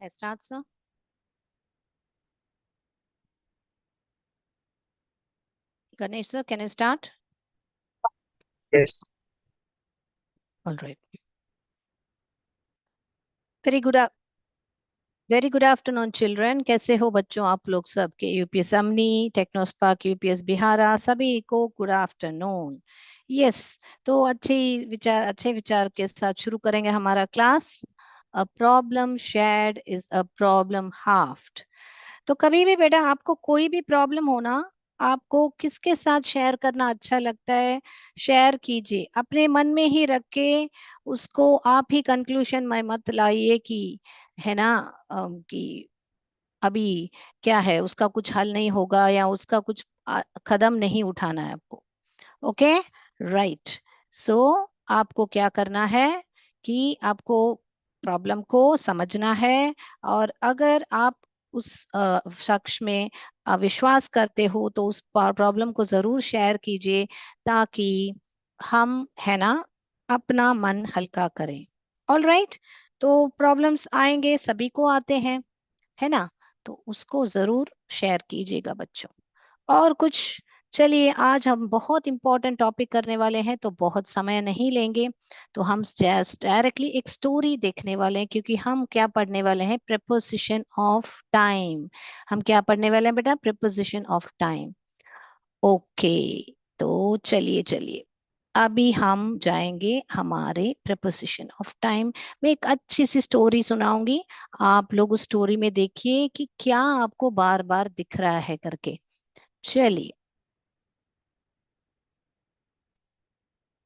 I start, sir. Ganesh, sir, can I start? Yes. All right. Very good afternoon children. कैसे हो बच्चों आप लोग सब के? यूपीएस अमनी, टेक्नोस्पार्क, यूपीएस बिहारा, सभी को गुड आफ्टरनून। यस, तो अच्छे विचार के साथ शुरू करेंगे हमारा class. A problem shared is a problem halved. तो कभी भी बेटा आपको कोई भी प्रॉब्लम हो ना, आपको किसके साथ शेयर करना अच्छा लगता है? शेयर कीजिए, अपने मन में ही रख के उसको आप ही कंक्लूजन में मत लाइए कि है ना, कि अभी क्या है, उसका कुछ हल नहीं होगा या उसका कुछ कदम नहीं उठाना है आपको। Okay, right. सो आपको क्या करना है कि आपको प्रॉब्लम को समझना है, और अगर आप उस शख्स में विश्वास करते हो तो उस प्रॉब्लम को जरूर शेयर कीजिए, ताकि हम है ना अपना मन हल्का करें। All right. तो प्रॉब्लम्स आएंगे, सभी को आते हैं, है ना, तो उसको जरूर शेयर कीजिएगा बच्चों। और कुछ, चलिए आज हम बहुत इंपॉर्टेंट टॉपिक करने वाले हैं, तो बहुत समय नहीं लेंगे। तो हम जस्ट डायरेक्टली एक स्टोरी देखने वाले हैं, क्योंकि हम क्या पढ़ने वाले हैं? Preposition of time. हम क्या पढ़ने वाले हैं बेटा? Preposition of time. ओके, तो चलिए चलिए, अभी हम जाएंगे हमारे प्रीपोजिशन ऑफ टाइम में। एक अच्छी सी स्टोरी सुनाऊंगी, आप लोग उस स्टोरी में देखिए कि क्या आपको बार बार दिख रहा है करके। चलिए,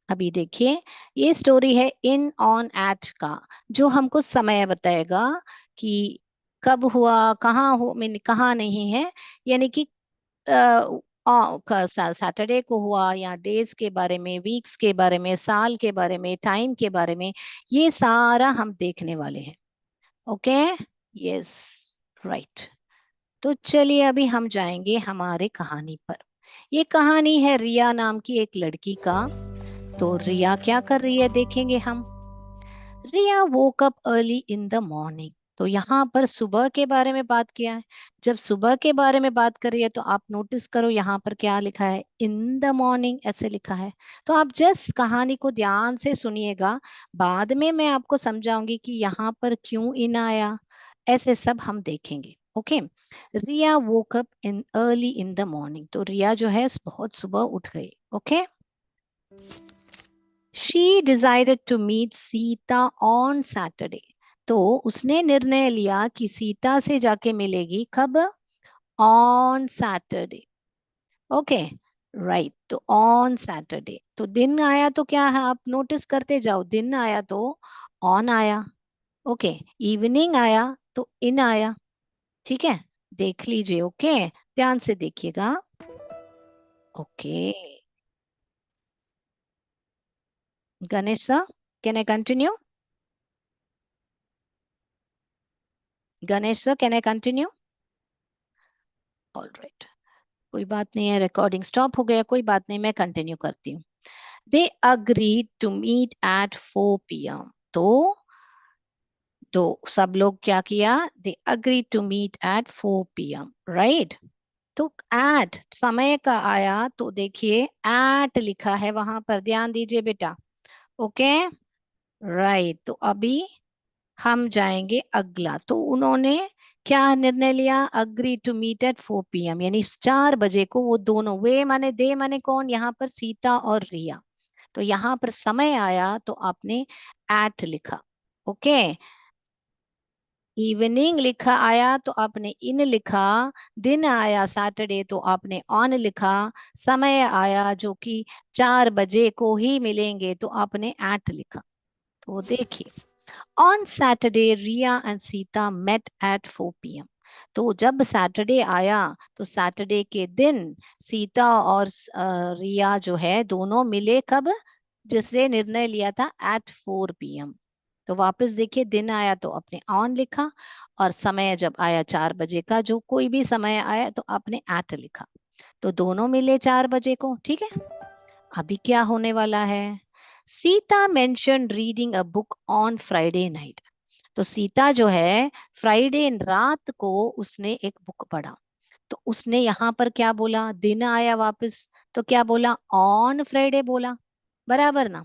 अभी देखिए, ये स्टोरी है इन ऑन एट का, जो हमको समय बताएगा कि कब हुआ, कहाँ हो, मीन कहाँ नहीं है, यानी कि सैटरडे को हुआ, या डेज के बारे में, वीक्स के बारे में, साल के बारे में, टाइम के बारे में, ये सारा हम देखने वाले हैं। Okay, yes, right. तो चलिए अभी हम जाएंगे हमारे कहानी पर। ये कहानी है रिया नाम की एक लड़की का। तो रिया क्या कर रही है देखेंगे हम। Riya woke up early in the morning. तो यहाँ पर सुबह के बारे में बात किया है। जब सुबह के बारे में बात कर रही है तो आप नोटिस करो यहाँ पर क्या लिखा है, इन द मॉर्निंग ऐसे लिखा है। तो आप जस्ट कहानी को ध्यान से सुनिएगा, बाद में मैं आपको समझाऊंगी कि यहाँ पर क्यों इन आया, ऐसे सब हम देखेंगे। Okay, Riya woke up in early in the morning. तो रिया जो है बहुत सुबह उठ गई। Okay, she decided to meet Sita on Saturday. तो उसने निर्णय लिया कि सीता से जाके मिलेगी कब? On Saturday. Okay, right. तो ऑन सैटरडे, तो दिन आया तो क्या है, आप नोटिस करते जाओ, दिन आया तो ऑन आया। ओके, इवनिंग आया तो इन आया। ठीक है, देख लीजिए। ओके, ध्यान से देखिएगा। Okay, Ganesh sir, can I continue? Ganesh sir, can I continue? All right, कोई बात नहीं है, रिकॉर्डिंग स्टॉप हो गया, कोई बात नहीं, मैं कंटिन्यू करती हूँ। They agreed to meet at 4 PM। तो सब लोग क्या किया? They agreed to meet at 4 PM, right. तो एट समय का आया, तो देखिए एट लिखा है वहां पर, ध्यान दीजिए बेटा। Okay, right. तो अभी हम जाएंगे अगला। तो उन्होंने क्या निर्णय लिया? Agree to meet at 4 PM, यानी 4 बजे को वो दोनों, वे माने दे माने कौन, यहाँ पर सीता और रिया। तो यहाँ पर समय आया तो आपने एट लिखा। ओके, इवनिंग लिखा आया तो आपने इन लिखा, दिन आया सैटरडे तो आपने ऑन लिखा, समय आया जो कि 4 बजे को ही मिलेंगे तो आपने एट लिखा। तो देखिए, on Saturday Riya and Sita met at 4 PM। तो जब सैटरडे आया तो सैटरडे के दिन सीता और रिया जो है दोनों मिले कब? जिससे निर्णय लिया था एट 4 PM। तो वापस देखिए, दिन आया तो आपने ऑन लिखा, और समय जब आया 4 बजे का, जो कोई भी समय आया तो आपने एट लिखा। तो दोनों मिले 4 बजे को। ठीक है, अभी क्या होने वाला है? Sita mention reading a book on Friday night. तो सीता जो है फ्राइडे रात को उसने एक बुक पढ़ा। तो उसने यहाँ पर क्या बोला, दिन आया वापस, तो क्या बोला, ऑन फ्राइडे बोला, बराबर ना।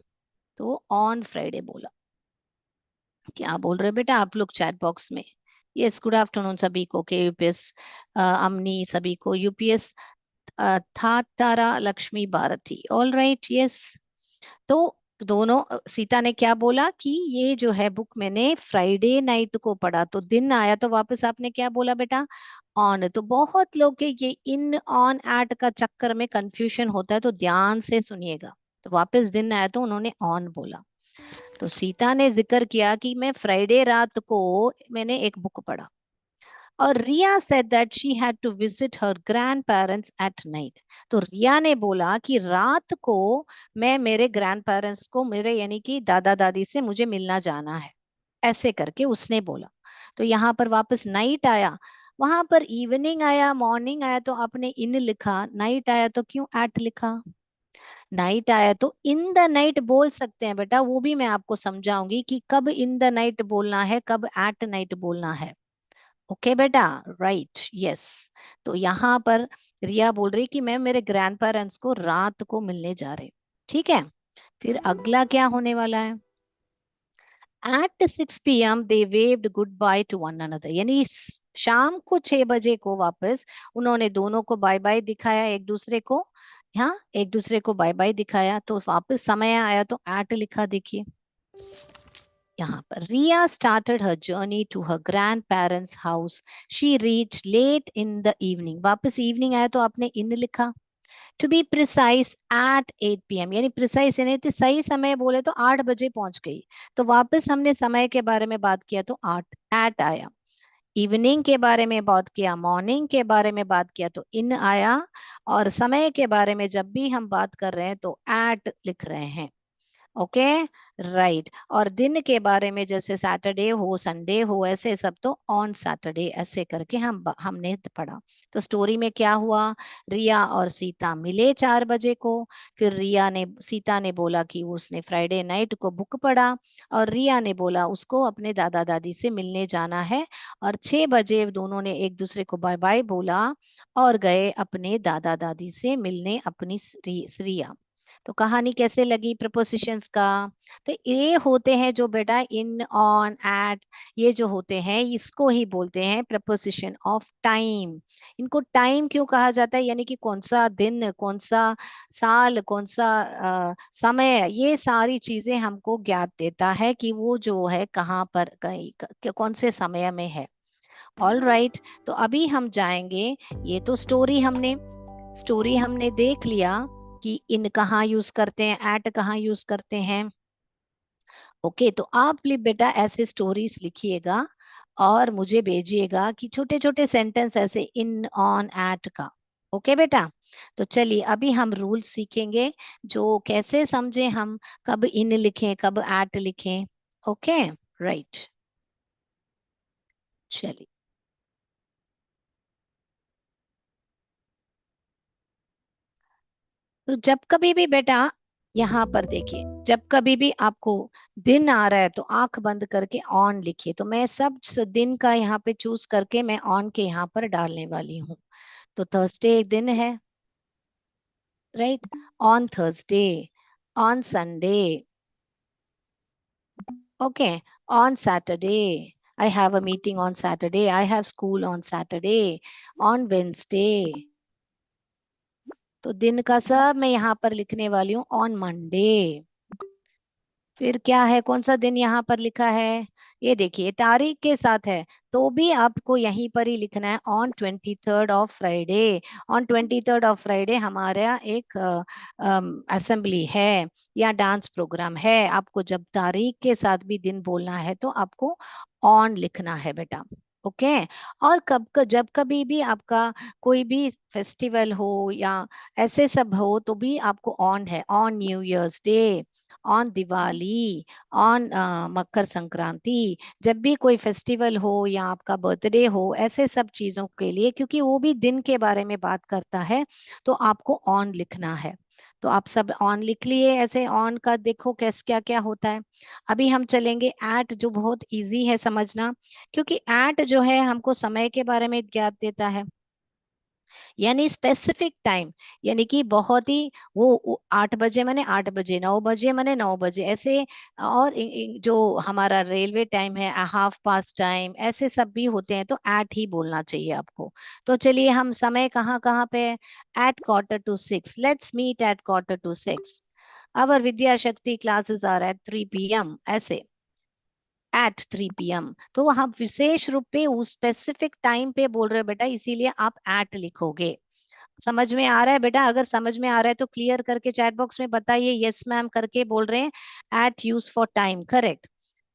तो ऑन फ्राइडे बोला। क्या बोल रहे बेटा आप लोग चैट बॉक्स में? यस, गुड आफ्टरनून सभी को, के यूपीएस अमनी, सभी को यूपीएस था Tara Lakshmi Bharti, all right, yes. तो दोनों सीता ने क्या बोला कि ये जो है बुक मैंने फ्राइडे नाइट को पढ़ा, तो दिन आया तो वापस आपने क्या बोला बेटा, ऑन। तो बहुत लोग के ये इन ऑन एट का चक्कर में कंफ्यूजन होता है, तो ध्यान से सुनिएगा। तो वापस दिन आया तो उन्होंने ऑन बोला। तो सीता ने जिक्र किया कि मैं फ्राइडे रात को मैंने एक बुक पढ़ा। और रिया said that she had to visit her grandparents at night। तो रिया ने बोला कि रात को मैं मेरे ग्रैंड पेरेंट्स को, मेरे यानी कि दादा दादी से मुझे मिलना जाना है, ऐसे करके उसने बोला। तो यहाँ पर वापस नाइट आया, वहां पर इवनिंग आया, मॉर्निंग आया तो आपने इन लिखा, नाइट आया तो क्यों एट लिखा? नाइट आया तो इन द नाइट बोल सकते हैं बेटा, वो भी मैं आपको समझाऊंगी कि कब इन द नाइट बोलना है, कब एट नाइट बोलना है। ओके बेटा, राइट, यस। तो यहाँ पर रिया बोल रही कि मैं मेरे ग्रैंड पेरेंट्स को रात को मिलने जा रही। ठीक है, फिर अगला क्या होने वाला है? At 6 p.m. They waved goodbye to one another, यानी शाम को 6 बजे को वापस उन्होंने दोनों को बाय बाय दिखाया एक दूसरे को। हाँ, एक दूसरे को बाय बाय दिखाया, तो वापस समय आया तो एट लिखा, देखिए यहाँ पर। Riya started her journey to her grandparents house, she reach late in the evening, वापस इवनिंग आया तो आपने इन लिखा। To be precise eight 8 p.m., यानी प्रिसाइज यानी तो सही समय बोले तो 8 बजे पहुंच गई। तो वापस हमने समय के बारे में बात किया तो आठ एट आया। इवनिंग के बारे में बात किया, मॉर्निंग के बारे में बात किया तो इन आया। और समय के बारे में जब भी हम बात कर रहे हैं तो एट लिख रहे हैं। Okay, right. और दिन के बारे में जैसे सैटरडे हो, संडे हो, ऐसे सब तो ऑन सैटरडे, ऐसे करके हमने पढ़ा। तो स्टोरी में क्या हुआ, रिया और सीता मिले 4 बजे को। फिर रिया ने, सीता ने बोला कि उसने फ्राइडे नाइट को बुक पढ़ा, और रिया ने बोला उसको अपने दादा दादी से मिलने जाना है। और 6 बजे दोनों ने एक दूसरे को बाय बाय बोला और गए अपने दादा दादी से मिलने, अपनी श्रिया। तो कहानी कैसे लगी प्रपोजिशंस का? तो ये होते हैं जो बेटा इन, ऑन, एट, ये जो होते हैं इसको ही बोलते हैं प्रपोजिशन ऑफ टाइम। इनको टाइम क्यों कहा जाता है, यानी कि कौन सा दिन, कौन सा साल, कौन सा समय, ये सारी चीजें हमको ज्ञात देता है कि वो जो है कहाँ पर, कहीं कौन से समय में है। ऑल राइट, तो अभी हम जाएंगे, ये तो स्टोरी हमने देख लिया कि इन कहाँ यूज करते हैं, एट कहाँ यूज करते हैं। ओके, तो आप भी बेटा ऐसे स्टोरीज लिखिएगा और मुझे भेजिएगा कि छोटे छोटे सेंटेंस ऐसे इन, ऑन, एट का। ओके बेटा, तो चलिए अभी हम रूल सीखेंगे, जो कैसे समझे हम, कब इन लिखें, कब एट लिखें। ओके, राइट, चलिए। तो जब कभी भी बेटा यहाँ पर देखिए, जब कभी भी आपको दिन आ रहा है तो आंख बंद करके ऑन लिखिए। तो मैं सब दिन का यहाँ पे चूज करके मैं ऑन के यहाँ पर डालने वाली हूँ। तो थर्सडे एक दिन है, right, on Thursday, on Sunday, okay, on Saturday, I have a meeting on Saturday, I have school on Saturday, on Wednesday. तो दिन का सब मैं यहाँ पर लिखने वाली हूँ, ऑन मंडे। फिर क्या है, कौन सा दिन यहाँ पर लिखा है, ये देखिए तारीख के साथ है, तो भी आपको यहीं पर ही लिखना है, on 23rd of Friday. On 23rd of Friday हमारा एक असेंबली है या डांस प्रोग्राम है। आपको जब तारीख के साथ भी दिन बोलना है तो आपको ऑन लिखना है बेटा। ओके, और जब कभी भी आपका कोई भी फेस्टिवल हो या ऐसे सब हो तो भी आपको ऑन है, on new year's day, on Diwali, on Makar Sankranti, जब भी कोई फेस्टिवल हो या आपका बर्थडे हो, ऐसे सब चीजों के लिए, क्योंकि वो भी दिन के बारे में बात करता है, तो आपको ऑन लिखना है। तो आप सब ऑन लिख लिए, ऐसे ऑन का देखो कैसे क्या क्या होता है। अभी हम चलेंगे एट, जो बहुत इजी है समझना, क्योंकि एट जो है हमको समय के बारे में ज्ञात देता है, यानी स्पेसिफिक टाइम, यानी कि बहुत ही वो 8 बजे माने 8 बजे, 9 बजे माने 9 बजे, ऐसे। और जो हमारा रेलवे टाइम है, हाफ पास्ट टाइम, ऐसे सब भी होते हैं, तो एट ही बोलना चाहिए आपको। तो चलिए हम समय कहाँ कहाँ पे, at quarter to 6, let's meet at quarter to 6, our Vidya Shakti classes are eight 3 p.m, ऐसे at 3 p.m। तो हम विशेष रूप पे उस स्पेसिफिक टाइम पे बोल रहे हो बेटा, इसीलिए आप एट लिखोगे। समझ में आ रहा है बेटा? अगर समझ में आ रहा है तो क्लियर करके चैट बॉक्स में बताइए, यस मैम करके बोल रहे हैं। At use for time, correct,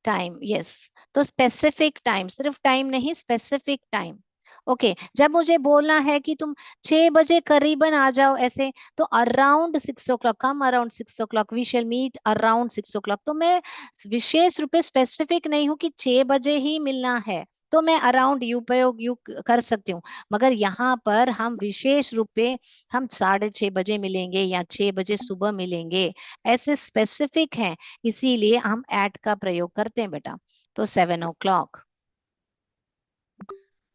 time, yes. तो स्पेसिफिक टाइम, सिर्फ टाइम नहीं, स्पेसिफिक टाइम। ओके, जब मुझे बोलना है कि तुम 6 बजे करीबन आ जाओ ऐसे, तो around 6 o'clock, come around 6 o'clock, we shall meet around 6 o'clock, तो मैं विशेष रूप से स्पेसिफिक नहीं हूं कि 6 बजे ही मिलना है, तो मैं अराउंड उपयोग यू कर सकती हूँ। मगर यहाँ पर हम विशेष रूप पे हम 6:30 बजे मिलेंगे या 6 बजे सुबह मिलेंगे, ऐसे स्पेसिफिक है, इसीलिए हम एट का प्रयोग करते हैं बेटा। तो 7 o'clock,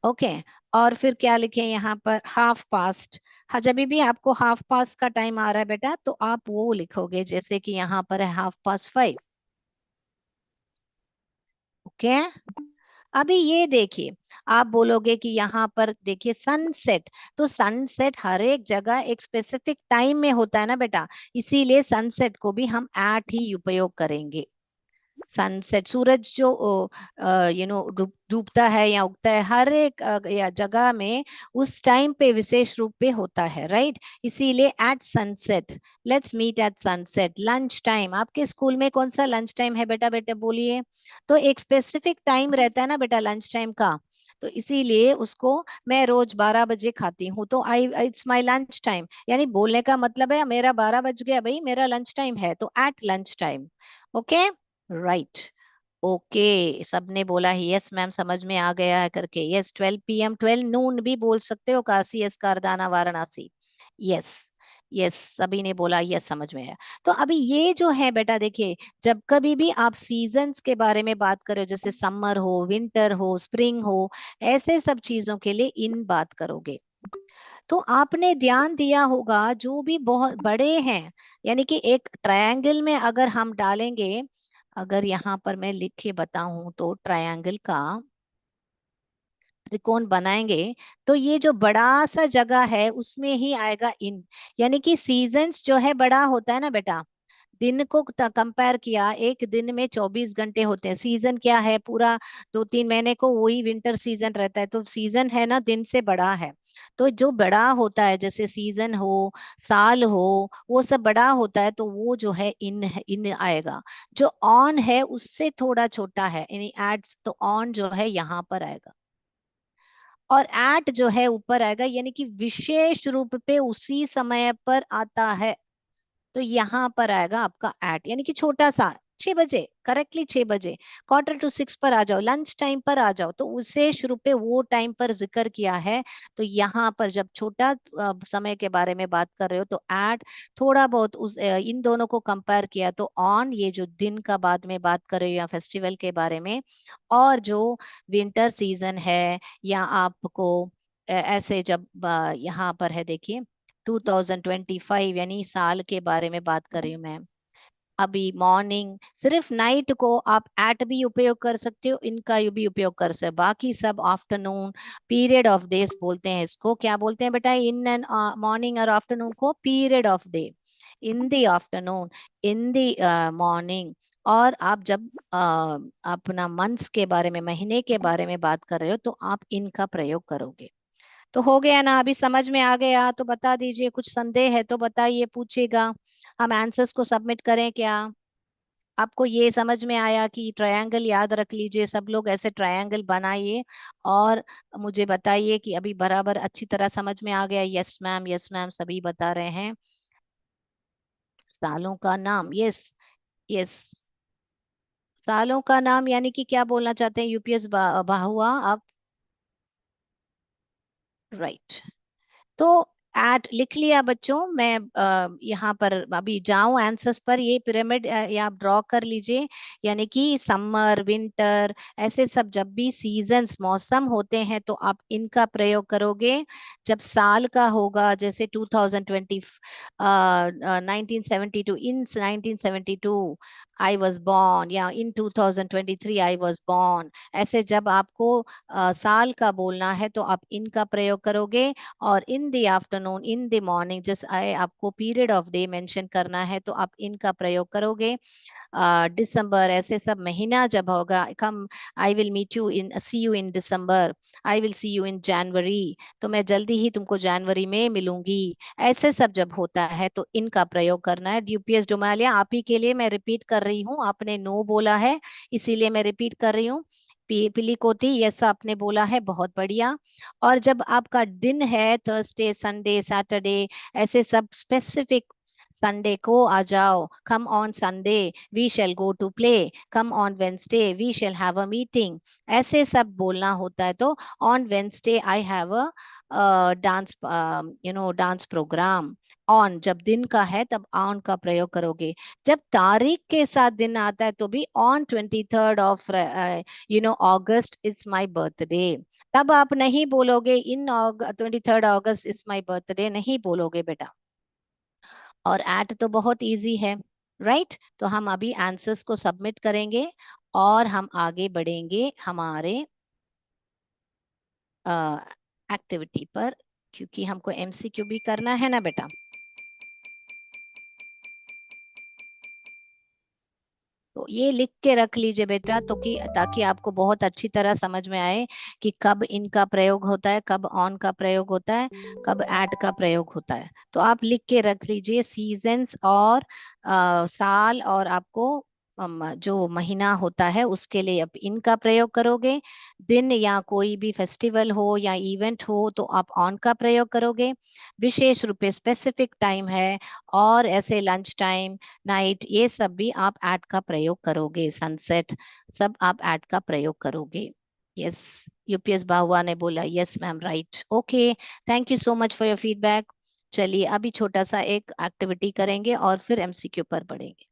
ओके। और फिर क्या लिखे यहाँ पर, हाफ पास्ट। हाँ, जब भी आपको हाफ पास्ट का टाइम आ रहा है बेटा, तो आप वो लिखोगे, जैसे कि यहाँ पर है हाफ पास्ट 5, ओके। अभी ये देखिए, आप बोलोगे कि यहाँ पर देखिए सनसेट, तो सनसेट हर एक जगह एक स्पेसिफिक टाइम में होता है ना बेटा, इसीलिए सनसेट को भी हम एट ही उपयोग करेंगे। सनसेट, सूरज जो डूबता है या उगता है, हर एक या जगह में उस टाइम पे विशेष रूप पे होता है, राइट? इसीलिए at sunset, let's meet at sunset. Lunch time, आपके स्कूल में कौन सा लंच टाइम है बेटा? बेटा बोलिए। तो एक स्पेसिफिक टाइम रहता है ना बेटा लंच टाइम का, तो इसीलिए उसको मैं रोज 12 बजे खाती हूँ, तो I it's my lunch time, यानी बोलने का मतलब है मेरा 12 बज गया भाई, मेरा लंच टाइम है, तो at lunch time, okay, right. Okay, सबने बोला यस मैम समझ में आ गया है करके, यस। 12 p.m, 12 नून भी बोल सकते हो, Kashi yes, Kardana Varanasi, yes. Yes, सभी ने बोला यस, समझ में है। तो अभी ये जो है बेटा देखिए, जब कभी भी आप सीजन्स के बारे में बात करो, जैसे समर हो, विंटर हो, स्प्रिंग हो, ऐसे सब चीजों के लिए इन बात करोगे, तो आपने ध्यान दिया होगा जो भी बहुत बड़े हैं, यानी कि एक ट्रायंगल में अगर हम डालेंगे, अगर यहाँ पर मैं लिख के बताऊं तो ट्रायंगल का त्रिकोण बनाएंगे, तो ये जो बड़ा सा जगह है उसमें ही आएगा इन, यानी कि सीजन्स जो है बड़ा होता है ना बेटा, दिन को कंपेयर किया, एक दिन में 24 घंटे होते हैं, सीजन क्या है पूरा 2-3 महीने को वही विंटर सीजन रहता है, तो सीजन है ना दिन से बड़ा है। तो जो बड़ा होता है, जैसे सीजन हो, साल हो, वो सब बड़ा होता है, तो वो जो है इन आएगा। जो ऑन है उससे थोड़ा छोटा है, यानी एड्स, तो ऑन जो है यहाँ पर आएगा, और एट जो है ऊपर आएगा, यानी कि विशेष रूप पे उसी समय पर आता है, तो यहाँ पर आएगा आपका एट, यानी कि छोटा सा। 6 बजे, करेक्टली 6 बजे, क्वार्टर टू 6 पर आ जाओ, लंच टाइम पर आ जाओ, तो उसे शुरू पे वो टाइम पर जिक्र किया है। तो यहाँ पर जब छोटा समय के बारे में बात कर रहे हो, तो एट, थोड़ा बहुत उस इन दोनों को कंपेयर किया तो ऑन, ये जो दिन का बाद में बात कर रहे हो या फेस्टिवल के बारे में, और जो विंटर सीजन है, या आपको ऐसे जब यहाँ पर है देखिए 2025, यानी साल के बारे में बात कर रही हूँ मैं। अभी मॉर्निंग, सिर्फ नाइट को आप एट भी उपयोग कर सकते हो, इनका भी उपयोग कर सकते हो, बाकी सब आफ्टरनून, पीरियड ऑफ डेज बोलते हैं इसको, क्या बोलते हैं बेटा? इन एंड मॉर्निंग और आफ्टरनून को period of day, in the afternoon, in the morning. और आप जब अपना मंथ्स के बारे में, महीने के बारे में बात कर रहे हो, तो आप इनका प्रयोग करोगे। तो हो गया ना? अभी समझ में आ गया तो बता दीजिए, कुछ संदेह है तो बताइए, पूछेगा, हम आंसर्स को सबमिट करें क्या? आपको ये समझ में आया कि ट्रायंगल याद रख लीजिए, सब लोग ऐसे ट्रायंगल बनाइए, और मुझे बताइए कि अभी बराबर अच्छी तरह समझ में आ गया? यस मैम, यस मैम सभी बता रहे हैं। सालों का नाम, यस, यस। सालों का नाम यानी कि क्या बोलना चाहते हैं? यूपीएस बाहुआ आप, राइट। तो एट लिख लिया बच्चों? मैं यहाँ पर अभी जाऊं आंसर्स पर, ये पिरामिड ये आप ड्रॉ कर लीजिए। यानी कि समर, विंटर, ऐसे सब जब भी सीजन्स, मौसम होते हैं तो आप इनका प्रयोग करोगे। जब साल का होगा, जैसे 2020, 1972, इन 1972 आई वॉज बॉर्न, या इन 2023 आई वॉज बॉर्न, ऐसे जब आपको साल का बोलना है तो आप इनका प्रयोग करोगे। और in the afternoon, in the morning, just आए आपको पीरियड ऑफ डे मेंशन करना है तो आप इनका प्रयोग करोगे। दिसंबर, ऐसे सब महीना जब होगा, कम, I will meet you in, see you in December, I will see you in January, तो मैं जल्दी ही तुमको जनवरी में मिलूंगी। ऐसे सब जब होता है तो इनका प्रयोग करना है। यूपीएस डोमालिया, आप ही के लिए मैं रिपीट कर रही हूँ, आपने नो बोला है इसीलिए मैं रिपीट कर रही हूँ। पिलिकोती, यस आपने बोला है, बहुत बढ़िया। और जब आपका दिन है, थर्सडे, संडे, सैटरडे, ऐसे सब स्पेसिफिक, संडे को आ जाओ, come on Sunday we shall go to play, come on Wednesday we shall have a meeting, ऐसे सब बोलना होता है। तो on Wednesday I have a dance, dance programme. On जब दिन का है तब ऑन का प्रयोग करोगे। जब तारीख के साथ दिन आता है तो भी on 23rd of August is my birthday, तब आप नहीं बोलोगे इन 23rd August is my birthday, नहीं बोलोगे बेटा। और एट तो बहुत इजी है, राइट? तो हम अभी आंसर्स को सबमिट करेंगे और हम आगे बढ़ेंगे हमारे एक्टिविटी पर, क्योंकि हमको एमसीक्यू भी करना है ना बेटा। तो ये लिख के रख लीजिए बेटा, तो कि ताकि आपको बहुत अच्छी तरह समझ में आए कि कब इनका प्रयोग होता है, कब ऑन का प्रयोग होता है, कब एट का प्रयोग होता है। तो आप लिख के रख लीजिए सीजन्स और साल, और आपको जो महीना होता है उसके लिए आप इनका प्रयोग करोगे। दिन या कोई भी फेस्टिवल हो या इवेंट हो तो आप ऑन का प्रयोग करोगे। विशेष रूप से स्पेसिफिक टाइम है, और ऐसे लंच टाइम, नाइट, ये सब भी आप एट का प्रयोग करोगे। सनसेट, सब आप एट का प्रयोग करोगे। यस, यूपीएस बाहुआ ने बोला yes ma'am, right, okay. Thank you so much for your feedback. चलिए अभी छोटा सा एक एक्टिविटी करेंगे और फिर एमसीक्यू पर बढ़ेंगे।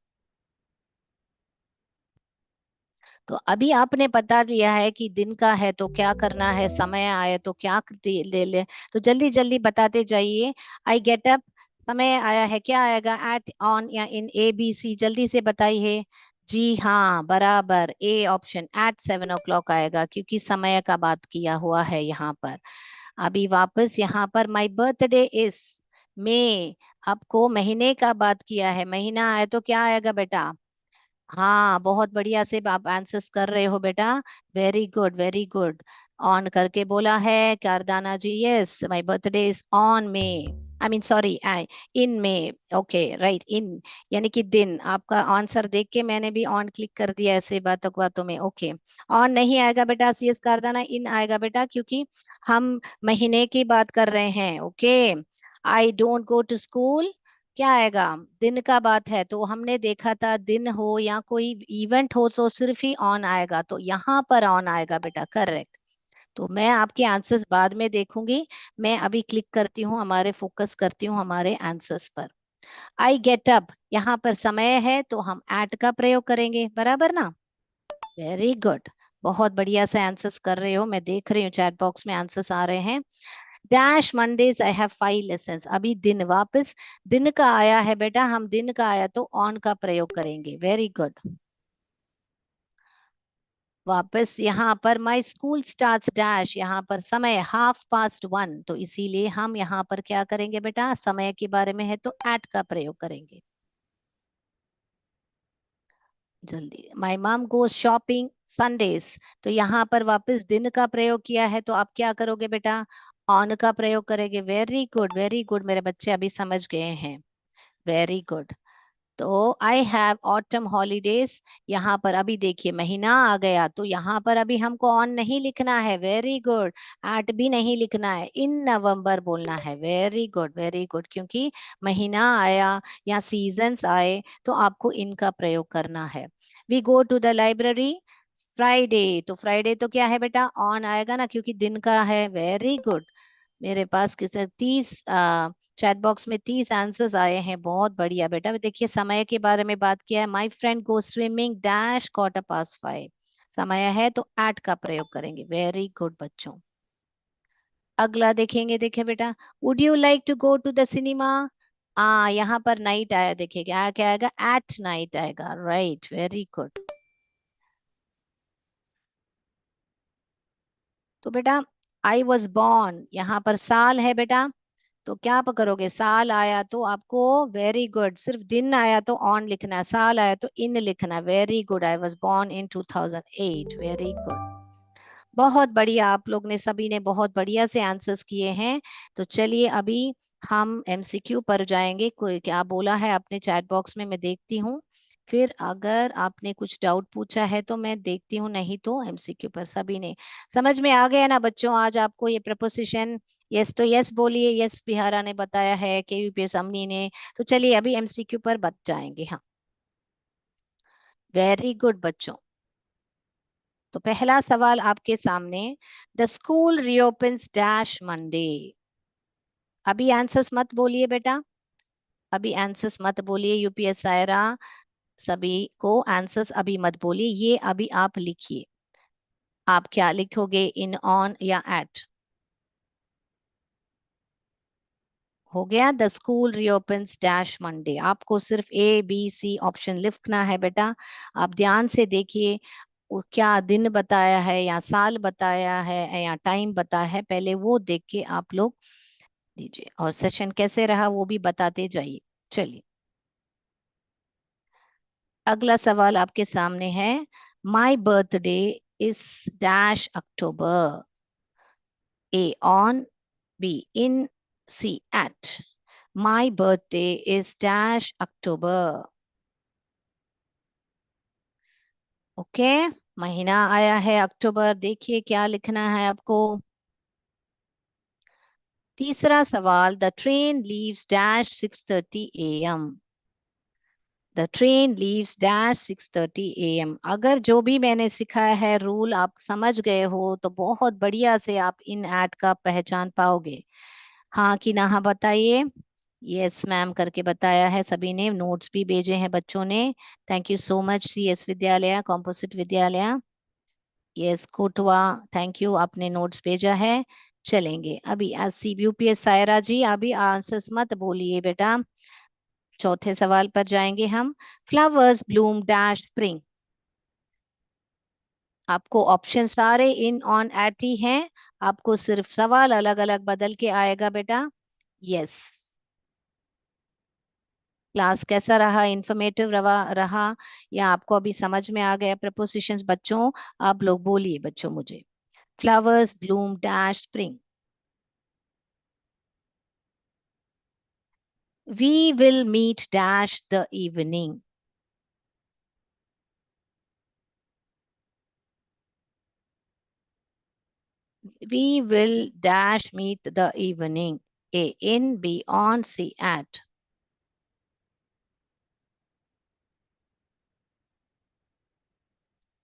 तो अभी आपने बता दिया है कि दिन का है तो क्या करना है, समय आया तो क्या ले ले, तो जल्दी जल्दी बताते जाइए। आई गेट अप, समय आया है, क्या आएगा? एट, ऑन या इन, ए बी सी, जल्दी से बताइए। जी हाँ, बराबर, ए ऑप्शन, एट 7 o'clock आएगा, क्योंकि समय का बात किया हुआ है यहाँ पर। अभी वापस यहाँ पर माई बर्थडे इज मे, आपको महीने का बात किया है, महीना आया तो क्या आएगा बेटा? हाँ, बहुत बढ़िया से आप आंसर्स कर रहे हो बेटा, very good very good. On करके बोला है Kardana ji, yes my birthday is on May, I mean sorry, आई, इन में, ओके राइट, इन यानी कि दिन। आपका आंसर देख के मैंने भी ऑन क्लिक कर दिया ऐसे बातों बातों में, ओके। ऑन नहीं आएगा बेटा, सीएस कारदाना, इन आएगा बेटा, क्योंकि हम महीने की बात कर रहे हैं, okay. I don't go to school, क्या आएगा? दिन का बात है तो हमने देखा था दिन हो या कोई इवेंट हो तो सिर्फ ही ऑन आएगा, तो यहाँ पर ऑन आएगा बेटा, करेक्ट। तो मैं आपके आंसर्स बाद में देखूंगी, मैं अभी क्लिक करती हूँ, हमारे फोकस करती हूँ हमारे आंसर्स पर। आई गेट अप, यहाँ पर समय है तो हम एट का प्रयोग करेंगे, बराबर ना? वेरी गुड, बहुत बढ़िया से आंसर्स कर रहे हो, मैं देख रही हूँ चैट बॉक्स में आंसर्स आ रहे हैं। Dash Mondays I have 5 lessons, अभी दिन, वापस दिन का आया है बेटा, हम दिन का आया तो ऑन का प्रयोग करेंगे, वेरी गुड। वापस यहाँ पर माई स्कूल स्टार्ट डैश, यहाँ पर समय 1:30, तो इसीलिए हम यहाँ पर क्या करेंगे बेटा, समय के बारे में है तो एट का प्रयोग करेंगे। जल्दी, my mom goes shopping Sundays, तो यहाँ पर वापस दिन का प्रयोग किया है तो आप क्या करोगे बेटा, ऑन का प्रयोग करेंगे, वेरी गुड वेरी गुड, मेरे बच्चे अभी समझ गए हैं, वेरी गुड। तो आई हैव ऑटम हॉलीडेज, यहाँ पर अभी देखिए महीना आ गया तो यहाँ पर अभी हमको ऑन नहीं लिखना है, वेरी गुड। एट भी नहीं लिखना है, इन नवंबर बोलना है, वेरी गुड वेरी गुड, क्योंकि महीना आया या सीजन्स आए तो आपको इनका प्रयोग करना है। We go to the library Friday, तो फ्राइडे तो क्या है बेटा, ऑन आएगा ना, क्योंकि दिन का है, वेरी गुड। मेरे पास किसे 30 चैट बॉक्स में 30 आंसर्स आए हैं। बहुत बढ़िया बेटा। देखिए समय के बारे में बात किया है। My friend go swimming dash quarter past 5। समय है तो एट का प्रयोग करेंगे। वेरी गुड बच्चों। अगला देखेंगे। देखिए बेटा, would you like to go to the cinema. यहाँ पर नाइट आया। देखिए क्या क्या आएगा, एट नाइट आएगा। Right, very good. तो बेटा आई वॉज बॉर्न, यहाँ पर साल है बेटा, तो क्या करोगे, साल आया तो आपको, वेरी गुड, सिर्फ दिन आया तो ऑन लिखना है, साल आया तो इन लिखना है। Very good, I was born in 2008। Very good. बहुत बढ़िया, आप लोग ने सभी ने बहुत बढ़िया से आंसर्स किए हैं। तो चलिए अभी हम एमसीक्यू पर जाएंगे। कोई क्या बोला है अपने चैट बॉक्स में, मैं देखती हूँ। फिर अगर आपने कुछ डाउट पूछा है तो मैं देखती हूँ, नहीं तो एमसीक्यू पर सभी ने समझ में आ गया ना बच्चों। आज आपको ये प्रपोजिशन, यस तो यस बोलिए, यस बिहारा ने बताया है कि यूपीएस अमनी ने। तो चलिए अभी एमसीक्यू पर बच जाएंगे। हाँ, वेरी गुड बच्चों। तो पहला सवाल आपके सामने, द स्कूल रीओपन्स डैश मंडे। अभी आंसर्स मत बोलिए बेटा, अभी आंसर्स मत बोलिए। यूपीएस सायरा सभी को आंसर्स अभी मत बोलिए, ये अभी आप लिखिए। आप क्या लिखोगे, इन, ऑन या एट। हो गया, द स्कूल रीओपन्स डैश मंडे। आपको सिर्फ ए बी सी ऑप्शन लिखना है बेटा। आप ध्यान से देखिए, वो क्या दिन बताया है या साल बताया है या टाइम बताया है, पहले वो देख के आप लोग दीजिए। और सेशन कैसे रहा वो भी बताते जाइए। चलिए अगला सवाल आपके सामने है, my birthday is dash October. A on, B in, C at. My birthday is dash October. Okay, महीना आया है अक्टूबर। देखिए क्या लिखना है आपको। तीसरा सवाल, the train leaves dash 6:30 AM। The train leaves dash 6:30 AM। अगर जो भी मैंने सिखाया है रूल आप समझ गए हो तो बहुत बढ़िया से आप इन ऐड का पहचान पाओगे। हाँ कि ना, हाँ बताइए। यस मैम करके बताया है सभी ने, नोट्स भी भेजे हैं बच्चों ने। Thank you so much CS विद्यालय, कॉम्पोजिट विद्यालय। यस कोटवा, थैंक यू, आपने नोट्स भेजा है। चलेंगे अभी सी यूपीएस सायरा जी, अभी आंसर्स मत बोलिए बेटा। चौथे सवाल पर जाएंगे हम, फ्लावर्स ब्लूम डैश स्प्रिंग। आपको ऑप्शन सारे इन, ऑन, एट ही हैं। आपको सिर्फ सवाल अलग अलग बदल के आएगा बेटा। यस। क्लास कैसा रहा, इंफॉर्मेटिव रहा या आपको अभी समझ में आ गया प्रपोजिशंस बच्चों। आप लोग बोलिए बच्चों मुझे, flowers Bloom dash spring. We will meet dash the evening. We will dash meet the evening. A in, B on, C at.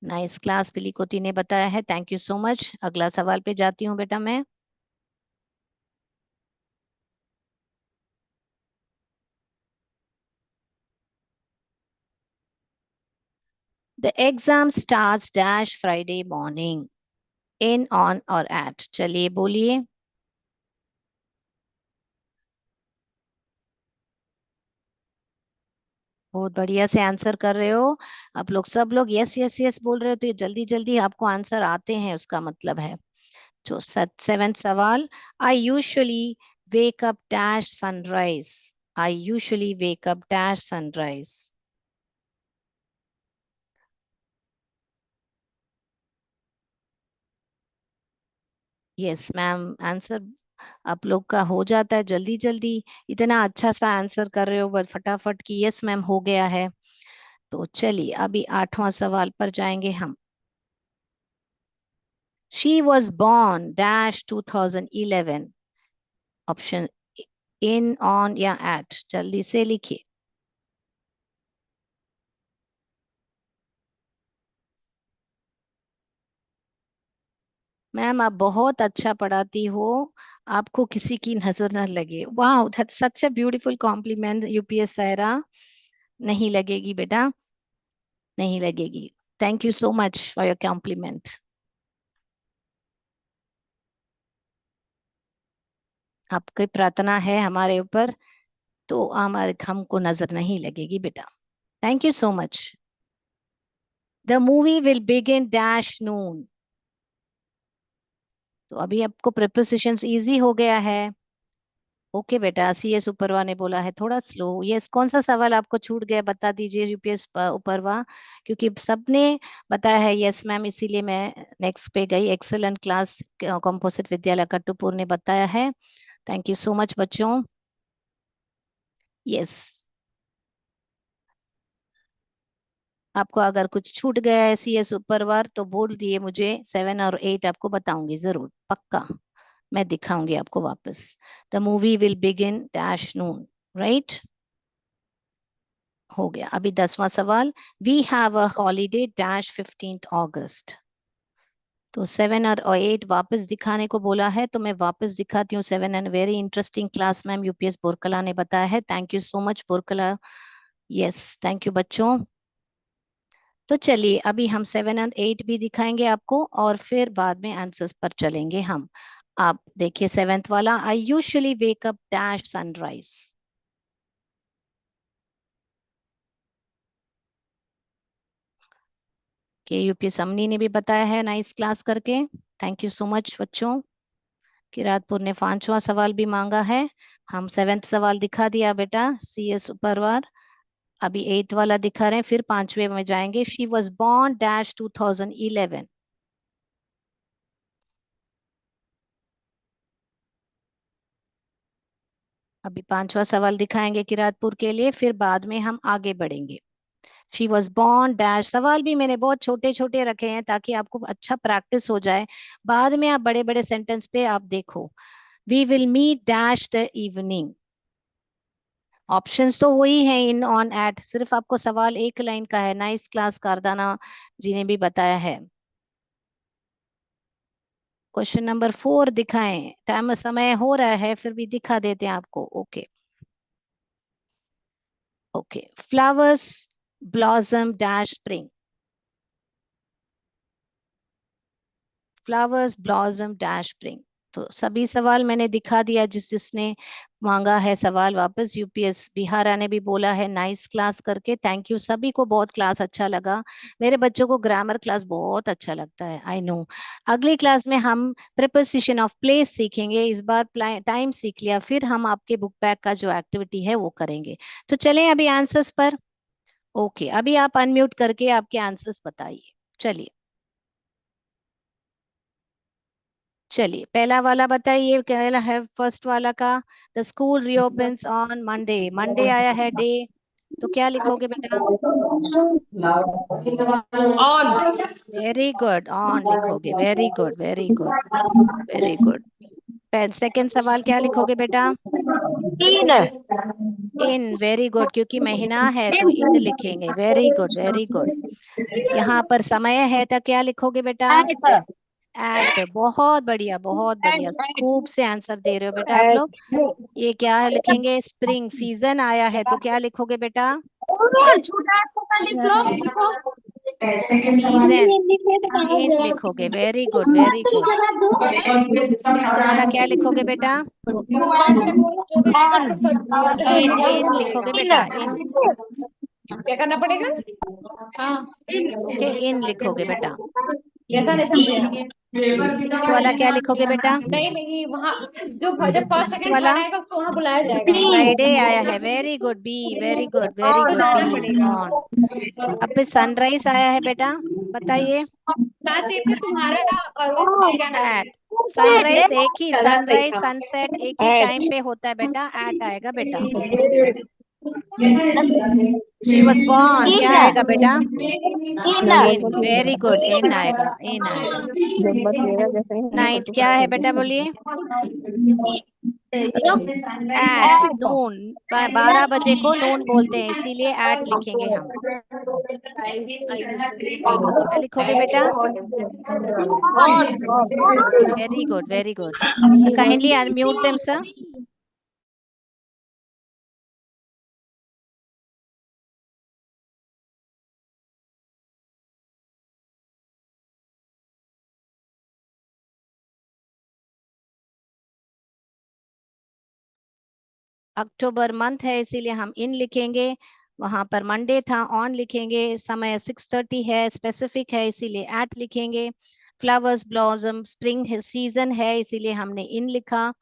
Nice class, Billi Koti ने बताया है, थैंक यू सो मच। अगला सवाल पे जाती हूँ बेटा मैं। The exam starts dash Friday morning. In, on और at। चलिए बोलिए। बहुत बढ़िया से आंसर कर रहे हो आप लोग, सब लोग यस यस यस बोल रहे हो, तो ये जल्दी जल्दी आपको आंसर आते हैं उसका मतलब है। जो सेवेंथ सवाल, I usually wake up dash sunrise. I usually wake up dash sunrise. Yes ma'am, answer आप लोग का हो जाता है जल्दी जल्दी। इतना अच्छा सा आंसर कर रहे हो बस फटाफट की, यस मैम हो गया है। तो चलिए अभी आठवां सवाल पर जाएंगे हम। She was born dash 2011। Option in, on या एट, जल्दी से लिखिए। मैम आप बहुत अच्छा पढ़ाती हो, आपको किसी की नजर न लगे। वाह, that's such a beautiful compliment यूपीएस सायरा। नहीं लगेगी बेटा, नहीं लगेगी। Thank you so much for your compliment. आपकी प्रार्थना है हमारे ऊपर, तो हमारे हमको नजर नहीं लगेगी बेटा। Thank you so much. The movie will begin dash नून। तो अभी आपको प्रिपोजिशंस इजी हो गया है। ओके बेटा, सीएस उपरवा ने बोला है थोड़ा स्लो। यस, कौन सा सवाल आपको छूट गया बता दीजिए यूपीएस उपरवा, क्योंकि सबने बताया है यस मैम, इसीलिए मैं नेक्स्ट पे गई। एक्सेलेंट क्लास, कॉम्पोजिट विद्यालय कट्टुपुर ने बताया है। थैंक यू सो मच बच्चों। यस, आपको अगर कुछ छूट गया है सीएस उपरवार तो बोल दिए मुझे, 7 और 8 आपको बताऊंगी जरूर, पक्का मैं दिखाऊंगी आपको वापस। The movie will begin dash noon, right. हो गया। अभी 10वां सवाल, we have a holiday dash 15 अगस्त। तो 7 और 8 वापस दिखाने को बोला है, तो मैं वापस दिखाती हूँ 7। And very interesting class ma'am UPS Burkala ने बताया है। Thank you so much Burkala. Yes, thank you बच्चों। तो चलिए अभी हम 7 और 8 भी दिखाएंगे आपको, और फिर बाद में आंसर्स पर चलेंगे हम। आप देखिए 7th वाला, I usually wake up dash sunrise. के यूपी समनी ने भी बताया है नाइस क्लास करके। थैंक यू सो मच बच्चों। किरातपुर ने 5वां सवाल भी मांगा है। हम 7th सवाल दिखा दिया बेटा, सीएस उपरवार। अभी 8th वाला दिखा रहे हैं, फिर 5वें में जाएंगे। She was born dash 2011। अभी 5वां सवाल दिखाएंगे किरातपुर के लिए, फिर बाद में हम आगे बढ़ेंगे। शी वॉज बॉर्न डैश, सवाल भी मैंने बहुत छोटे छोटे रखे हैं ताकि आपको अच्छा प्रैक्टिस हो जाए, बाद में आप बड़े बड़े सेंटेंस पे आप देखो। We will meet dash the evening. Options तो वही है, इन ऑन एट, सिर्फ आपको सवाल एक लाइन का है। नाइस क्लास कारदाना जी ने भी बताया है। क्वेश्चन नंबर 4 दिखाएं, टाइम समय हो रहा है फिर भी दिखा देते हैं आपको। Okay okay, flowers blossom dash spring. Flowers blossom dash spring. तो सभी सवाल मैंने दिखा दिया, जिस जिसने मांगा है सवाल वापस। यूपीएस बिहारा ने भी बोला है नाइस क्लास करके। थैंक यू, सभी को बहुत क्लास अच्छा लगा। मेरे बच्चों को ग्रामर क्लास बहुत अच्छा लगता है, आई नो। अगली क्लास में हम प्रिपोजिशन ऑफ प्लेस सीखेंगे। इस बार टाइम सीख लिया, फिर हम आपके बुक बैग का जो एक्टिविटी है वो करेंगे। तो चलें अभी आंसर्स पर। ओके, अभी आप अनम्यूट करके आपके आंसर्स बताइए। चलिए चलिए, पहला वाला बताइए, पहला है फर्स्ट वाला का। The school reopens on Monday. Monday आया है डे, तो क्या लिखोगे बेटा? ऑन। वेरी गुड, ऑन लिखोगे। Very good very good very good. Second सवाल क्या लिखोगे बेटा? इन। इन, वेरी गुड, क्योंकि महीना है तो इन लिखेंगे। Very good very good. यहाँ पर समय है तो क्या लिखोगे बेटा? एट। एट, बहुत बढ़िया बहुत बढ़िया, खूब से आंसर दे रहे हो बेटा आप लोग। ये क्या है लिखेंगे? स्प्रिंग सीजन आया है, तो क्या लिखोगे बेटा? छोटा छोटा लिख लो, लिखो। सीजन, इन लिखोगे। Very good very good. Fifth वाला क्या लिखोगे बेटा? इन लिखोगे बेटा, इन। क्या करना पड़ेगा? हाँ, ओके, इन लिखोगे बेटा। ऐसा नहीं समझे। सिक्स्थ वाला क्या लिखोगे बेटा? नहीं नहीं, वहाँ जो जब फर्स्ट सिक्स्थ सेकंड वाला थर्ड आएगा उसको वहाँ बुलाया जाएगा। फ्राइडे आया है। Very good, B, very good very good, बुलाना बी पड़ेगा। ऑन। अब फिर सनराइज आया है बेटा, बताइए। लास्ट डेट में तुम्हारा और वो क्या नाम है? एट, सनराइज एक ही, चला सही सनराइज था। सनसेट एक ही टाइम पे होता है बेटा, एट आएगा बेटा। शी वॉज बॉर्न क्या आएगा बेटा? इन, वेरी गुड, इन आएगा, इन आएगा। नाइन्थ क्या है बेटा, बोलिए? एट, नून। 12 बजे को नून बोलते हैं, इसीलिए एट लिखेंगे हम। क्या लिखोगे बेटा? Very good, very good. Kindly unmute them sir. अक्टूबर मंथ है इसीलिए हम इन लिखेंगे. वहां पर मंडे था, ऑन लिखेंगे. समय 6:30 है, स्पेसिफिक है इसीलिए एट लिखेंगे. फ्लावर्स ब्लॉसम, स्प्रिंग सीजन है इसीलिए हमने इन लिखा.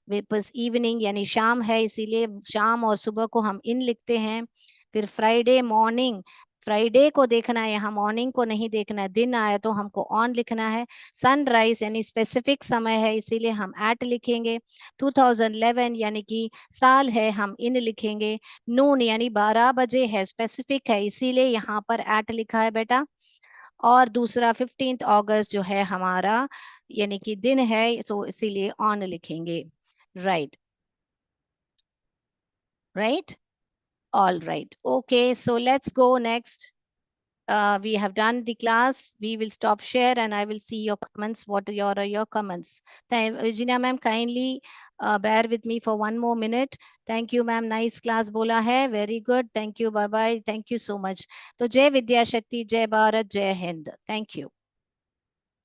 बस इवनिंग यानी शाम है इसीलिए शाम और सुबह को हम इन लिखते हैं. फिर फ्राइडे मॉर्निंग, फ्राइडे को देखना है, यहाँ मॉर्निंग को नहीं देखना है. दिन आया तो हमको ऑन लिखना है. सनराइज यानी स्पेसिफिक समय है इसीलिए हम एट लिखेंगे. 2011 यानी कि साल है, हम इन लिखेंगे. नून यानी 12 बजे है, स्पेसिफिक है इसीलिए यहाँ पर एट लिखा है बेटा. और दूसरा 15 अगस्त जो है हमारा यानी कि दिन है, तो इसीलिए ऑन लिखेंगे. Right, right. All right. Okay, so let's go next. We have done the class. We will stop share and I will see your comments. What are your comments? Virginia ma'am, kindly bear with me for one more minute. Thank you ma'am. Nice class बोला है. Very good. Thank you. Bye bye. Thank you so much. तो जय विद्या शक्ति, जय भारत, जय Hind. Thank you.